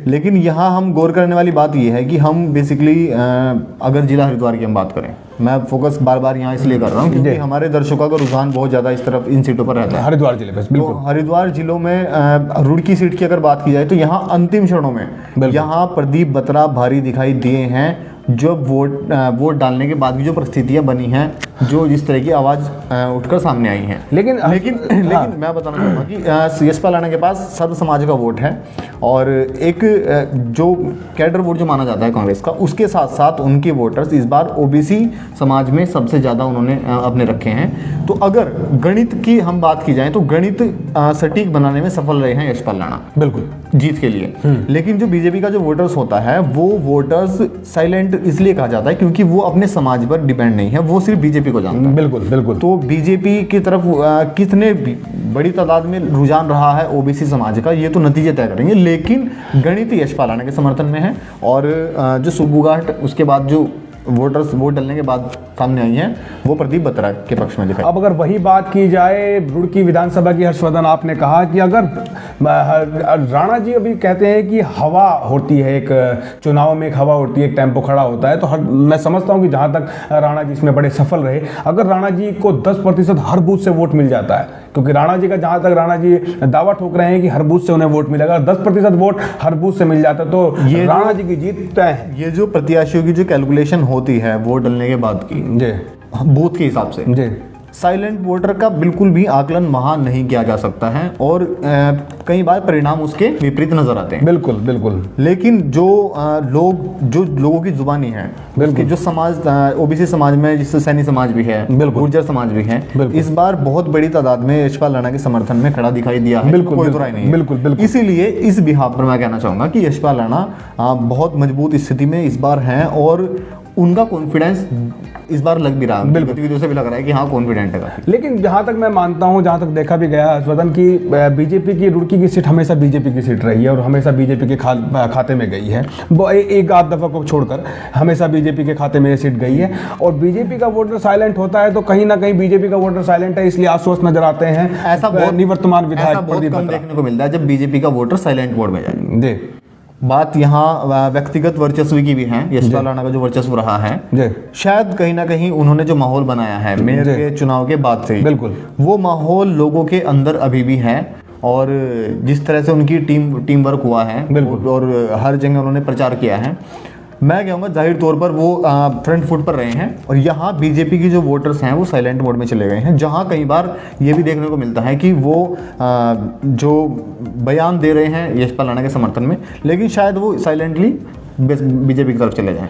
लेकिन यहाँ हम गौर करने वाली बात ये है कि हम बेसिकली अगर जिला हरिद्वार की हम बात करें, मैं फोकस बार बार यहाँ इसलिए कर रहा हूँ क्योंकि हमारे दर्शकों का रुझान बहुत ज़्यादा इस तरफ इन सीटों पर रहता है, हरिद्वार जिले में। तो हरिद्वार जिलों में रुड़की सीट की अगर बात की जाए तो यहाँ अंतिम क्षणों में यहाँ प्रदीप बत्रा भारी दिखाई दिए हैं। जो वोट डालने के बाद भी जो परिस्थितियां बनी हैं, जो जिस तरह की आवाज़ उठकर सामने आई हैं, लेकिन मैं बताना चाहूँगा कि यशपाल राणा के पास सर्व समाज का वोट है और एक जो कैडर वोट जो माना जाता है कांग्रेस का, उसके साथ साथ उनके वोटर्स इस बार ओबीसी समाज में सबसे ज़्यादा उन्होंने अपने रखे हैं। तो अगर गणित की हम बात की जाए तो गणित सटीक बनाने में सफल रहे हैं यशपाल राणा बिल्कुल जीत के लिए। लेकिन जो बीजेपी का जो वोटर्स होता है वो वोटर्स साइलेंट इसलिए कहा जाता है क्योंकि वो अपने समाज पर डिपेंड नहीं है, वो सिर्फ बीजेपी को जानता है। बिल्कुल बिल्कुल। तो बीजेपी की तरफ कितने बड़ी तादाद में रुझान रहा है ओबीसी समाज का, ये तो नतीजे तय करेंगे। लेकिन गणित यशपाल राणा के समर्थन में है और जो सुबुगाहट उसके बाद जो वोटर्स वोट डालने के बाद सामने आई हैं वो प्रदीप बत्रा के पक्ष में दिखाई। अब अगर वही बात की जाए रुड़की विधानसभा की, हर्षवर्धन आपने कहा कि अगर राणा जी अभी कहते हैं कि हवा होती है, एक चुनाव में एक हवा होती है, एक टेम्पो खड़ा होता है, तो मैं समझता हूं कि जहां तक राणा जी इसमें बड़े सफल रहे, अगर राणा जी को 10% हर बूथ से वोट मिल जाता है, क्योंकि राणा जी का जहां तक राणा जी दावा ठोक रहे हैं कि हर बूथ से उन्हें वोट मिलेगा, 10% वोट हर बूथ से मिल जाता तो ये राणा जी की जीत तय है। ये जो प्रत्याशियों की जो कैलकुलेशन होती है वोट डालने के बाद की जी बूथ के हिसाब से जी, साइलेंट वोटर का बिल्कुल भी आकलन वहां नहीं किया जा सकता है और कई बार परिणाम उसके विपरीत नजर आते हैं। बिल्कुल बिल्कुल। लेकिन जो लोगों की जुबानी है, बिल्कुल जो समाज ओबीसी समाज में जिससे सैनी समाज भी है, गुर्जर समाज भी है, इस बार बहुत बड़ी तादाद में यशपाल राणा के समर्थन में खड़ा दिखाई दिया है। बिल्कुल कोई बुराई नहीं है। बिल्कुल। इसीलिए इस बिहाफ पर मैं कहना चाहूंगा कि यशपाल राणा बहुत मजबूत स्थिति में इस बार हैं और उनका कॉन्फिडेंस इस बार लग भी रहा है, गतिविधियों से भी लग रहा है कि हाँ कॉन्फिडेंट है। लेकिन जहाँ तक मैं मानता हूँ, जहाँ तक देखा भी गया हर्षवर्धन की बीजेपी की रुड़की की सीट हमेशा बीजेपी की सीट रही है और हमेशा बीजेपी के खाते में गई है। वो एक आध दफा को छोड़कर हमेशा बीजेपी के खाते में ये सीट गई है और बीजेपी का वोटर साइलेंट होता है तो कहीं ना कहीं बीजेपी का वोटर साइलेंट है, इसलिए आश्वस्त नजर आते हैं। ऐसा बहुत निवर्तमान विधायक देखने को मिलता है जब बीजेपी का वोटर साइलेंट मोड में जाए। बात यहाँ व्यक्तिगत वर्चस्व की भी है, यशपाल राणा का जो वर्चस्व रहा है शायद कहीं ना कहीं उन्होंने जो माहौल बनाया है मेयर के चुनाव के बाद से, बिल्कुल वो माहौल लोगों के अंदर अभी भी है और जिस तरह से उनकी टीम वर्क हुआ है बिल्कुल और हर जगह उन्होंने प्रचार किया है, मैं कहूँगा जाहिर तौर पर वो फ्रंट फुट पर रहे हैं और यहाँ बीजेपी की जो वोटर्स हैं वो साइलेंट मोड में चले गए हैं, जहाँ कई बार ये भी देखने को मिलता है कि वो जो बयान दे रहे हैं यशपाल राणा के समर्थन में, लेकिन शायद वो साइलेंटली बीजेपी की तरफ चले जाएं।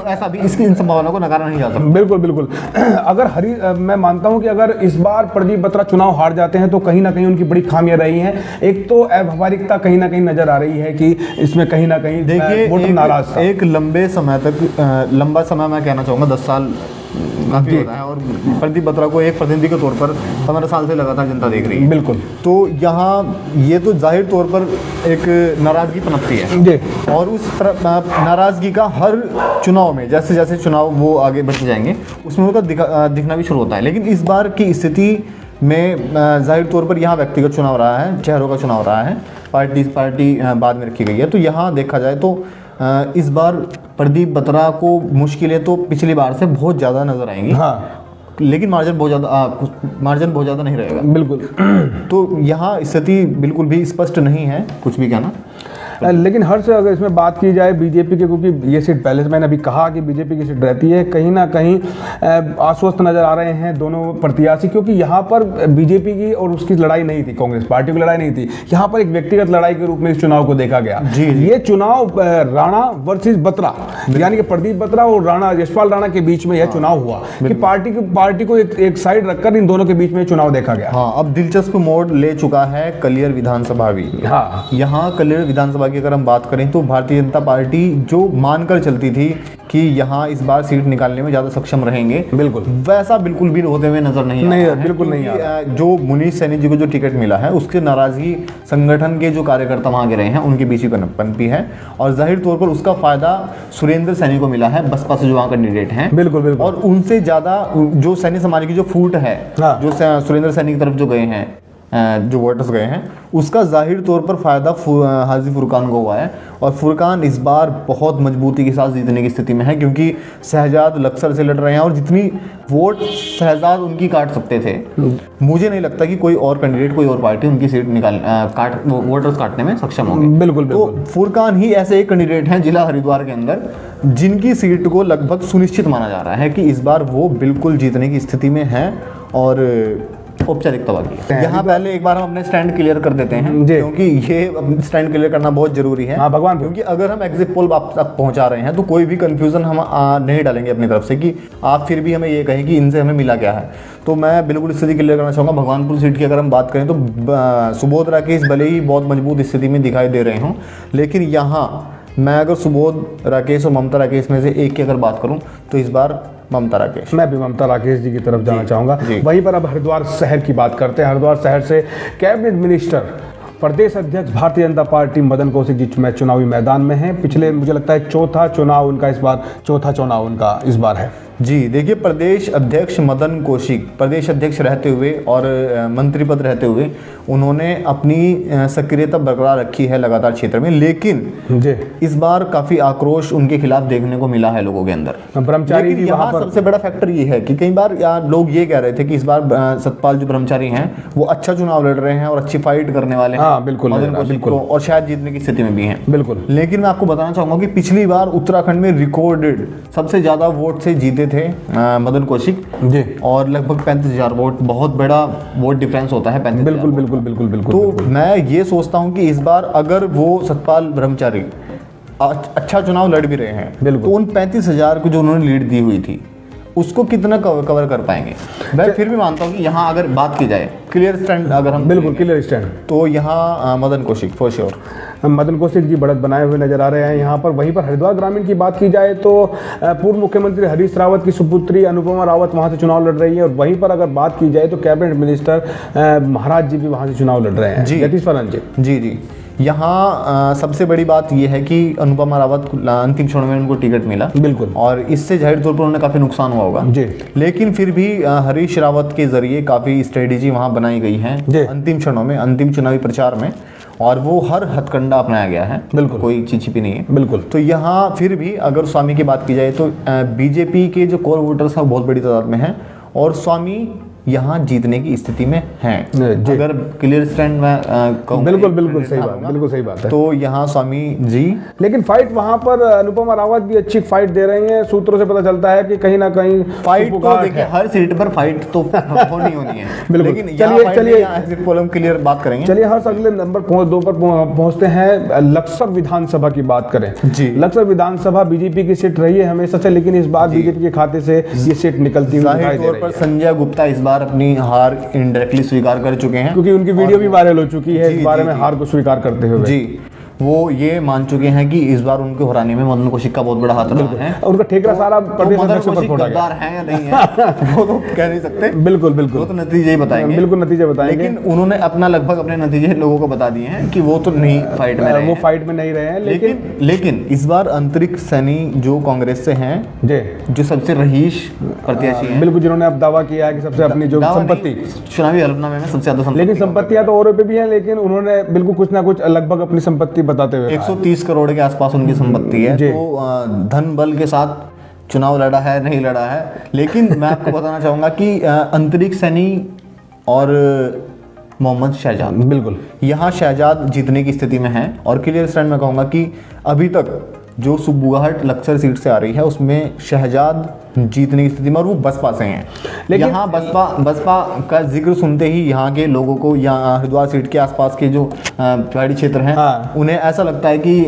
ऐसा भी इसकी इन संभावनाओं को नकारा नहीं जा सकता। बिल्कुल बिल्कुल। अगर मैं मानता हूं कि अगर इस बार प्रदीप बत्रा चुनाव हार जाते हैं तो कहीं ना कहीं उनकी बड़ी खामियां रही हैं। एक तो अव्यावहारिकता कहीं ना कहीं नजर आ रही है कि इसमें कहीं ना कहीं देखिए नाराज था। एक लंबा समय मैं कहना चाहूँगा 10 साल काफी होता है और प्रदीप बत्रा को एक प्रतिनिधि के तौर पर 15 साल से लगातार जनता देख रही है। बिल्कुल। तो यहाँ ये तो जाहिर तौर पर एक नाराजगी पनपती है और उस नाराजगी का हर चुनाव में जैसे जैसे चुनाव वो आगे बढ़ते जाएंगे उसमें उनका दिखना भी शुरू होता है। लेकिन इस बार की स्थिति में जाहिर तौर पर यहाँ व्यक्तिगत चुनाव रहा है, चेहरों का चुनाव रहा है, पार्टी बाद में रखी गई है। तो यहाँ देखा जाए तो इस बार प्रदीप बत्रा को मुश्किलें तो पिछली बार से बहुत ज़्यादा नजर आएंगी। हाँ, लेकिन मार्जिन बहुत ज़्यादा नहीं रहेगा। बिल्कुल। तो यहाँ स्थिति बिल्कुल भी स्पष्ट नहीं है कुछ भी कहना। लेकिन हर से अगर इसमें बात की जाए बीजेपी की, क्योंकि ये सीट पहले से मैंने अभी कहा कि बीजेपी की सीट रहती है, कहीं ना कहीं आश्वस्त नजर आ रहे हैं दोनों प्रत्याशी, क्योंकि यहाँ पर बीजेपी की और उसकी लड़ाई नहीं थी, कांग्रेस पार्टी की लड़ाई नहीं थी, यहाँ पर एक व्यक्तिगत लड़ाई के रूप में इस चुनाव को देखा गया। ये चुनाव राणा वर्सेस बत्रा, यानी कि प्रदीप बत्रा और राणा यशपाल राणा के बीच में यह चुनाव हुआ कि पार्टी को एक साइड रखकर इन दोनों के बीच में चुनाव देखा गया। हाँ, अब दिलचस्प मोड़ ले चुका है कलियर विधानसभा भी। हाँ, यहाँ कलियर विधानसभा की अगर हम बात करें तो भारतीय जनता पार्टी जो मानकर चलती थी कि यहाँ इस बार सीट निकालने में ज़्यादा सक्षम रहेंगे, बिल्कुल वैसा बिल्कुल भी होते हुए नजर नहीं बिल्कुल नहीं आ रहा। जो मुनीष सैनी जी को जो टिकट मिला है उसके नाराजगी संगठन के जो कार्यकर्ता वहाँ के रहे हैं उनके बीच ही पनपी है और जाहिर तौर पर उसका फायदा सुरेंद्र सैनी को मिला है, बसपा से जो वहाँ कैंडिडेट हैं। बिल्कुल। और उनसे ज़्यादा जो सैनी समाज की जो फूट है, जो सुरेंद्र सैनी की तरफ जो गए हैं जो वोटर्स गए हैं, उसका जाहिर तौर पर फ़ायदा हाजी फुरकान को हुआ है। और फुरकान इस बार बहुत मजबूती के साथ जीतने की स्थिति में है, क्योंकि शहजाद लक्सर से लड़ रहे हैं और जितनी वोट शहजाद उनकी काट सकते थे, मुझे नहीं लगता कि कोई और कैंडिडेट, कोई और पार्टी उनकी सीट वोटर्स काटने में सक्षम होंगे। बिल्कुल तो फुरकान ही ऐसे एक कैंडिडेट हैं जिला हरिद्वार के अंदर जिनकी सीट को लगभग सुनिश्चित माना जा रहा है कि इस बार वो बिल्कुल जीतने की स्थिति में हैं। और औपचारिकता बाकी है। यहाँ पहले एक बार हम अपने स्टैंड क्लियर कर देते हैं, क्योंकि ये स्टैंड क्लियर करना बहुत जरूरी है। हाँ भगवान, क्योंकि अगर हम एग्जिट पोल आप तक पहुंचा रहे हैं तो कोई भी कंफ्यूजन हम नहीं डालेंगे अपनी तरफ से कि आप फिर भी हमें ये कहें कि इनसे हमें मिला क्या है। तो मैं बिल्कुल स्थिति क्लियर करना चाहूँगा। भगवानपुर सीट की अगर हम बात करें तो सुबोध राकेश भले ही बहुत मजबूत स्थिति में दिखाई दे रहे हों, लेकिन यहाँ मैं अगर सुबोध राकेश और ममता राकेश में से एक की अगर बात करूँ तो इस बार ममता राकेश। मैं भी ममता राकेश जी की तरफ जाना चाहूँगा। वहीं पर अब हरिद्वार शहर की बात करते हैं। हरिद्वार शहर से कैबिनेट मिनिस्टर प्रदेश अध्यक्ष भारतीय जनता पार्टी मदन कौशिक जी चुनावी मैदान में हैं। पिछले मुझे लगता है चौथा चुनाव उनका इस बार है। जी देखिए, प्रदेश अध्यक्ष मदन कौशिक प्रदेश अध्यक्ष रहते हुए और मंत्री पद रहते हुए उन्होंने अपनी सक्रियता बरकरार रखी है लगातार क्षेत्र में, लेकिन जी इस बार काफी आक्रोश उनके खिलाफ देखने को मिला है लोगों के अंदर। ब्रह्मचारी लेकिन यहाँ सबसे बड़ा फैक्टर ये है कि कई बार लोग ये कह रहे थे कि इस बार सतपाल जो ब्रह्मचारी हैं वो अच्छा चुनाव लड़ रहे हैं और अच्छी फाइट करने वाले हैं। हाँ बिल्कुल बिल्कुल, और शायद जीतने की स्थिति में भी हैं। बिल्कुल। लेकिन मैं आपको बताना चाहूंगा कि पिछली बार उत्तराखंड में रिकॉर्डेड सबसे ज्यादा वोट से जीते थे मदन कौशिक जी, और लगभग 35,000 वोट, बहुत बड़ा वोट डिफरेंस होता है 35,000। बिल्कुल बिल्कुल बिल्कुल बिल्कुल। तो मैं ये सोचता हूं कि इस बार अगर वो सतपाल ब्रह्मचारी अच्छा चुनाव लड़ भी रहे हैं तो उन 35,000 को जो उन्होंने लीड दी हुई थी उसको कितना कवर कर पाएंगे। मैं फिर भी मानता हूं कि यहाँ अगर बात की जाए क्लियर स्टैंड, अगर हम बिल्कुल क्लियर स्टैंड, तो यहाँ मदन कौशिक फॉर श्योर। मदन कौशिक जी बढ़त बनाए हुए नजर आ रहे हैं यहाँ पर। वहीं पर हरिद्वार ग्रामीण की बात की जाए तो पूर्व मुख्यमंत्री हरीश रावत की सुपुत्री अनुपमा रावत वहाँ से चुनाव लड़ रही है। और वहीं पर अगर बात की जाए तो कैबिनेट मिनिस्टर महाराज जी भी वहाँ से चुनाव लड़ रहे हैं। जी यतीश फलन जी। जी जी, यहाँ सबसे बड़ी बात यह है कि अनुपमा रावत अंतिम क्षण में उनको टिकट मिला। बिल्कुल। और इससे जाहिर तौर पर उन्हें काफ़ी नुकसान हुआ होगा जी, लेकिन फिर भी हरीश रावत के जरिए काफ़ी स्ट्रेटेजी वहाँ बनाई गई है अंतिम क्षणों में, अंतिम चुनावी प्रचार में, और वो हर हथकंडा अपनाया गया है। बिल्कुल, कोई छिपी नहीं है। बिल्कुल। तो यहाँ फिर भी अगर स्वामी की बात की जाए तो बीजेपी के जो कोर वोटर्स हैं बहुत बड़ी तादाद में हैं और स्वामी यहाँ जीतने की स्थिति में हैं। अगर क्लियर स्टैंड में कहूँ, बिल्कुल बिल्कुल सही बात, बिल्कुल सही बात है। तो यहाँ स्वामी जी, लेकिन फाइट वहाँ पर अनुपमा रावत भी अच्छी फाइट दे रही हैं। सूत्रों से पता चलता है कि कहीं ना कहीं फाइट तो देखिए हर सीट पर फाइट तो होनी है। बिल्कुल। लेकिन चलिए एग्जिट पोल हम क्लियर बात करेंगे। चलिए हर अगले नंबर 2 पर पहुँचते हैं। लक्सर विधानसभा की बात करें जी। लक्सर विधानसभा बीजेपी की सीट रही है हमेशा से, लेकिन इस बार बीजेपी के खाते से ये सीट निकलती हुई दिखाई दे रही है। संजय गुप्ता इस बार अपनी हार इनडायरेक्टली स्वीकार कर चुके हैं, क्योंकि उनकी वीडियो भी वायरल हो चुकी है इस बारे में हार को स्वीकार करते हुए। जी, वो ये मान चुके हैं कि इस बार उनको हराने में मदन कौशिक का बहुत बड़ा हाथ रहा है। उनका ठेकरा सारा प्रदेश अध्यक्ष पर फोड़ा गया है या नहीं है वो तो कह नहीं सकते। बिल्कुल बिल्कुल, वो तो नतीजे ही बताएंगे। बिल्कुल नतीजे बताएंगे। लेकिन उन्होंने अपना लगभग अपने नतीजे लोगों को बता दिए हैं कि वो तो नहीं फाइट में रहे, वो फाइट में नहीं रहे हैं। लेकिन इस बार अंतरिक्ष सैनी जो कांग्रेस से हैं, जो सबसे रहीश प्रत्याशी हैं, बिल्कुल, जिन्होंने अब दावा किया है कि सबसे अपनी जो संपत्ति चुनावी हलफनामे में सबसे ज्यादा, लेकिन संपत्तियां तो औरों पे भी हैं, लेकिन उन्होंने बिल्कुल कुछ ना कुछ लगभग अपनी संपत्ति बताते हुए 130 करोड़ के आसपास उनकी संपत्ति है। तो धन बल के साथ चुनाव लड़ा है, नहीं लड़ा है। लेकिन मैं आपको बताना चाहूंगा कि अंतरिक्ष सैनी और मोहम्मद शहजाद, बिल्कुल यहाँ शहजाद जीतने की स्थिति में हैं। और क्लियर स्टैंड में कहूँगा कि अभी तक जो सुबुगाहट लक्सर सीट से आ रही है उसमें शहजाद जीतने की स्थिति में, और वो बसपा से हैं। लेकिन यहाँ बसपा का जिक्र सुनते ही यहाँ के लोगों को, यहाँ हरिद्वार सीट के आसपास के जो पहाड़ी क्षेत्र हैं, उन्हें ऐसा लगता है कि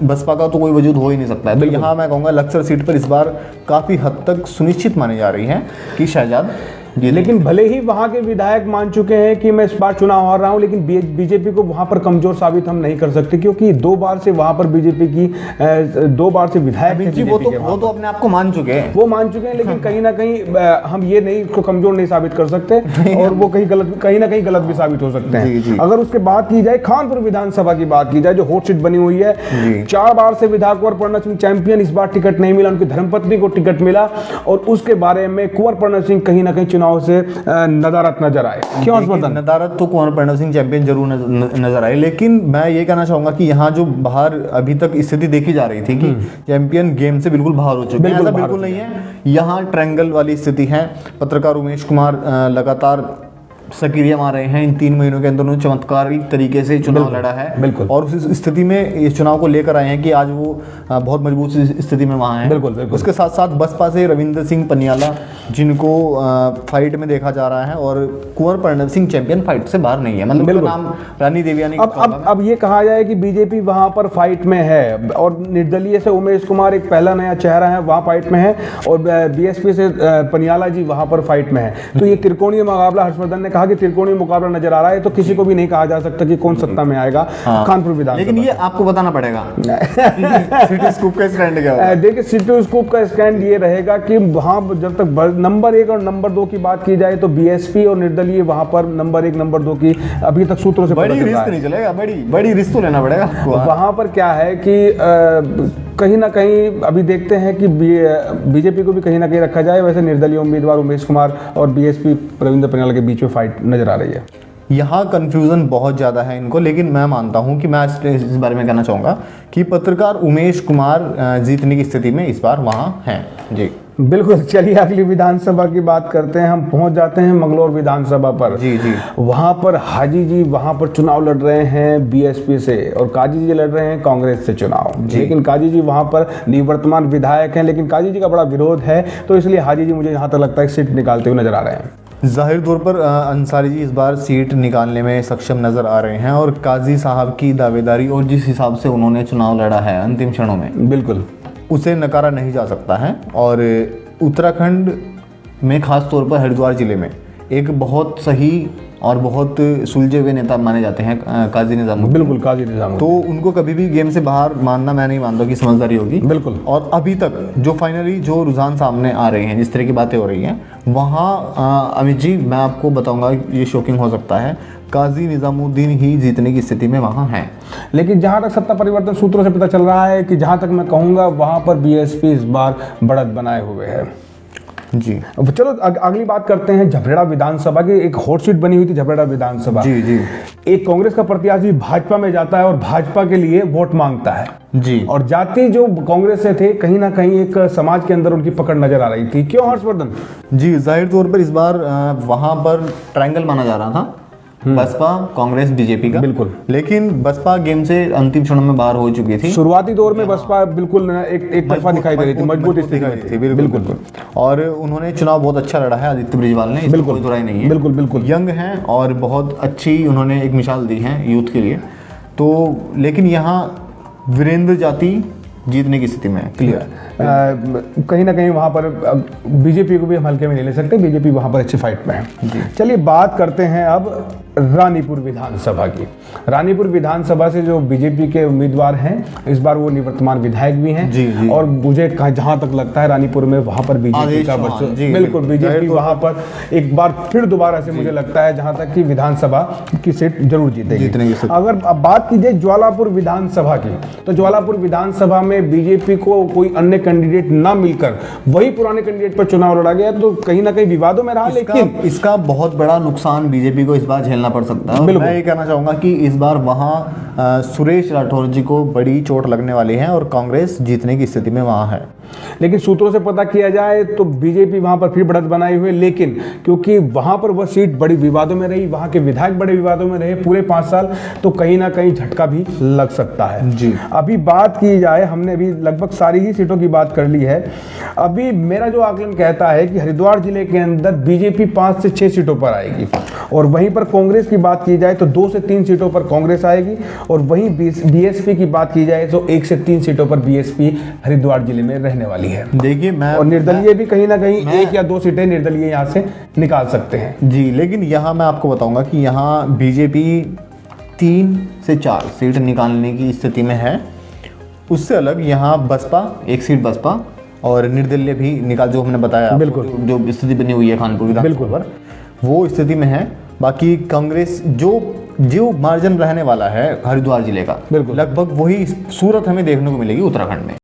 बसपा का तो कोई वजूद हो ही नहीं सकता है। तो यहाँ मैं कहूँगा लक्सर सीट पर इस बार काफ़ी हद तक सुनिश्चित मानी जा रही है कि शहजाद। लेकिन भले ही वहां के विधायक मान चुके हैं कि मैं इस बार चुनाव हार रहा हूं, लेकिन बीजेपी को वहां पर कमजोर साबित हम नहीं कर सकते, क्योंकि 2 बार से वहां पर बीजेपी की 2 बार से विधायक जी, वो तो अपने आप को मान चुके हैं, लेकिन कहीं ना कहीं हम ये नहीं उसको कमजोर नहीं साबित कर सकते और वो कहीं ना कहीं गलत भी साबित हो सकते हैं। अगर उसके बात की जाए खानपुर विधानसभा की बात की जाए, जो हॉट सीट बनी हुई है, 4 बार से विधायक कुंवर पर्ण सिंह चैंपियन, इस बार टिकट नहीं मिला, उनकी धर्मपत्नी को टिकट मिला। और उसके बारे में कुंवर पर्ण सिंह कहीं ना कहीं चुनाव से नदारत नजर आए। क्यों हर्षवर्धन? नदारत तो कुंवर प्रणव सिंह चैंपियन जरूर नजर आए, लेकिन मैं ये कहना चाहूंगा कि यहाँ जो बाहर अभी तक स्थिति देखी जा रही थी कि चैंपियन गेम से बिल्कुल बाहर हो चुके हैं, ऐसा बिल्कुल नहीं है। यहाँ ट्रायंगल वाली स्थिति है। पत्रकार उमेश कुमार लगातार सक्रिय आ रहे हैं। इन 3 महीनों के अंदर उन्होंने चमत्कारिक तरीके से चुनाव लड़ा है। बिल्कुल। और उस स्थिति में इस चुनाव को लेकर आए हैं कि आज वो बहुत मजबूत स्थिति में वहाँ हैं। बिल्कुल, बिल्कुल। उसके साथ साथ बसपा से रविंद्र सिंह पनियाला, जिनको फाइट में देखा जा रहा है, और कुंवर प्रणव सिंह चैंपियन फाइट से बाहर नहीं है, मतलब उनका नाम रानी देवयानी। अब ये कहा जाए कि बीजेपी वहां पर फाइट में है, और निर्दलीय से उमेश कुमार एक पहला नया चेहरा है, वहां फाइट में है, और बीएसपी से पनियाला जी वहां पर फाइट में है। तो ये त्रिकोणीय मुकाबला, हर्षवर्धन ने कहा कि त्रिकोणीय मुकाबला नजर आ रहा है, तो किसी को भी नहीं कहा जा सकता कि कौन सत्ता में आएगा कानपुर विधानसभा। लेकिन ये आपको बताना पड़ेगा सिटी स्कूप का स्टैंड क्या होगा। देखिए, सिटी स्कूप का स्टैंड ये रहेगा कि वहां जब तक नंबर 1 और नंबर 2 की बात की जाए तो बीएसपी और निर्दलीय वहां पर नंबर 1 नंबर 2 की अभी तक सूत्रों से बड़ी रिस्क नहीं चलेगा, बड़ी रिस्क तो लेना पड़ेगा आपको। वहां पर क्या है कि कहीं ना कहीं अभी देखते हैं कि बीजेपी को भी कहीं ना कहीं रखा जाए। वैसे निर्दलीय उम्मीदवार उमेश कुमार और बीएसपी रविंद्र पनियाला के बीच में फाइट नजर आ रही है। यहाँ कन्फ्यूज़न बहुत ज़्यादा है इनको, लेकिन मैं मानता हूँ कि मैं इस बारे में कहना चाहूँगा कि पत्रकार उमेश कुमार जीतने की स्थिति में इस बार वहाँ हैं। जी बिल्कुल। चलिए अगली विधानसभा की बात करते हैं। हम पहुंच जाते हैं मंगलौर विधानसभा पर। जी जी। वहां पर हाजी जी वहां पर चुनाव लड़ रहे हैं बीएसपी से, और काजी जी लड़ रहे हैं कांग्रेस से चुनाव। लेकिन काजी जी वहां पर निवर्तमान विधायक हैं, लेकिन काजी जी का बड़ा विरोध है, तो इसलिए हाजी जी मुझे यहाँ तक लगता है सीट निकालते हुए नजर आ रहे हैं। जाहिर तौर पर अंसारी जी इस बार सीट निकालने में सक्षम नज़र आ रहे हैं, और काजी साहब की दावेदारी और जिस हिसाब से उन्होंने चुनाव लड़ा है अंतिम क्षणों में, बिल्कुल उसे नकारा नहीं जा सकता है। और उत्तराखंड में खास तौर पर हरिद्वार ज़िले में एक बहुत सही और बहुत सुलझे हुए नेता माने जाते हैं काजी निजामुद्दीन। बिल्कुल, काजी निजामुद्दीन। तो उनको कभी भी गेम से बाहर मानना मैं नहीं मानता कि समझदारी होगी। बिल्कुल। और अभी तक जो फाइनली जो रुझान सामने आ रहे हैं, जिस तरह की बातें हो रही हैं, वहाँ अमित जी मैं आपको बताऊंगा, ये शॉकिंग हो सकता है, काजी निजामुद्दीन ही जीतने की स्थिति में वहाँ हैं। लेकिन जहाँ तक सत्ता परिवर्तन सूत्रों से पता चल रहा है कि जहाँ तक मैं कहूँगा वहाँ पर बीएसपी इस बार बढ़त बनाए हुए है। जी चलो अगली बात करते हैं झबरेड़ा विधानसभा की। एक हॉट सीट बनी हुई थी झबरेड़ा विधानसभा। जी जी। एक कांग्रेस का प्रत्याशी भाजपा में जाता है और भाजपा के लिए वोट मांगता है। जी। और जाति जो कांग्रेस से थे, कहीं ना कहीं एक समाज के अंदर उनकी पकड़ नजर आ रही थी। क्यों हर्षवर्धन? जी, जाहिर तौर पर इस बार वहाँ पर ट्रायंगल माना जा रहा था, बसपा कांग्रेस बीजेपी का। बिल्कुल। लेकिन बसपा गेम से अंतिम क्षणों में बाहर हो चुकी थी। शुरुआती दौर में बसपा बिल्कुल एक तरफा दिखाई दे रही थी, मजबूत स्थिति में थी। बिल्कुल। और उन्होंने चुनाव बहुत अच्छा लड़ा है आदित्य ब्रिजवाल ने, इसमें कोई दुराई नहीं है। बिल्कुल बिल्कुल। यंग हैं और बहुत अच्छी उन्होंने एक मिसाल दी है यूथ के लिए। तो लेकिन यहाँ वीरेंद्र जाति जीतने की स्थिति में क्लियर। कहीं ना कहीं वहाँ पर बीजेपी को भी हम हल्के में नहीं ले सकते, बीजेपी वहाँ पर अच्छी फाइट में है। चलिए बात करते हैं अब रानीपुर विधानसभा की। रानीपुर विधानसभा से जो बीजेपी के उम्मीदवार हैं, इस बार वो निवर्तमान विधायक भी हैं। जी। और मुझे जहाँ तक लगता है रानीपुर में वहाँ पर बीजेपी का बिल्कुल बीजेपी वहाँ पर एक बार फिर दोबारा से मुझे लगता है जहाँ तक कि विधानसभा की सीट जरूर जीतेगी। अगर अब बात की जाए ज्वालापुर विधानसभा की, तो ज्वालापुर विधानसभा में बीजेपी को कोई अन्य कैंडिडेट ना मिलकर वही पुराने कैंडिडेट पर चुनाव लड़ा गया, तो कहीं ना कहीं विवादों में रहा। लेकिन इसका बहुत बड़ा नुकसान बीजेपी को इस बार झेलना पड़ सकता है। मैं ये कहना चाहूंगा कि इस बार वहां सुरेश राठौर जी को बड़ी चोट लगने वाली है और कांग्रेस जीतने की स्थिति में वहां है। लेकिन सूत्रों से पता किया जाए तो बीजेपी वहां पर फिर बढ़त बनाई हुई, लेकिन क्योंकि वहां पर वह सीट बड़ी विवादों में रही, वहां के विधायक बड़े विवादों में रहे पूरे 5 साल, तो कहीं ना कहीं झटका भी लग सकता है। जी। अभी बात की जाए, हमने अभी लगभग सारी ही सीटों की बात कर ली है। अभी मेरा जो आकलन कहता है कि हरिद्वार जिले के अंदर बीजेपी 5 से 6 सीटों पर आएगी, और वहीं पर कांग्रेस की बात की जाए तो 2 से 3 सीटों पर कांग्रेस आएगी, और वहीं बीएसपी की बात की जाए तो 1 से 3 सीटों पर बीएसपी हरिद्वार जिले में रहने वाली है। देखिए मैं और निर्दलीय भी कहीं ना कहीं 1 या 2 सीटें निर्दलीय यहाँ से निकाल सकते हैं। जी, लेकिन यहाँ मैं आपको बताऊंगा कि यहाँ बीजेपी 3 से 4 सीट निकालने की स्थिति में है। उससे अलग यहाँ बसपा 1 सीट बसपा और निर्दलीय भी निकाल, जो हमने बताया बिल्कुल, जो स्थिति बनी हुई है कानपुर विधानसभा पर, वो स्थिति में है। बाकी कांग्रेस जो मार्जिन रहने वाला है हरिद्वार जिले का, लगभग वही सूरत हमें देखने को मिलेगी उत्तराखंड में।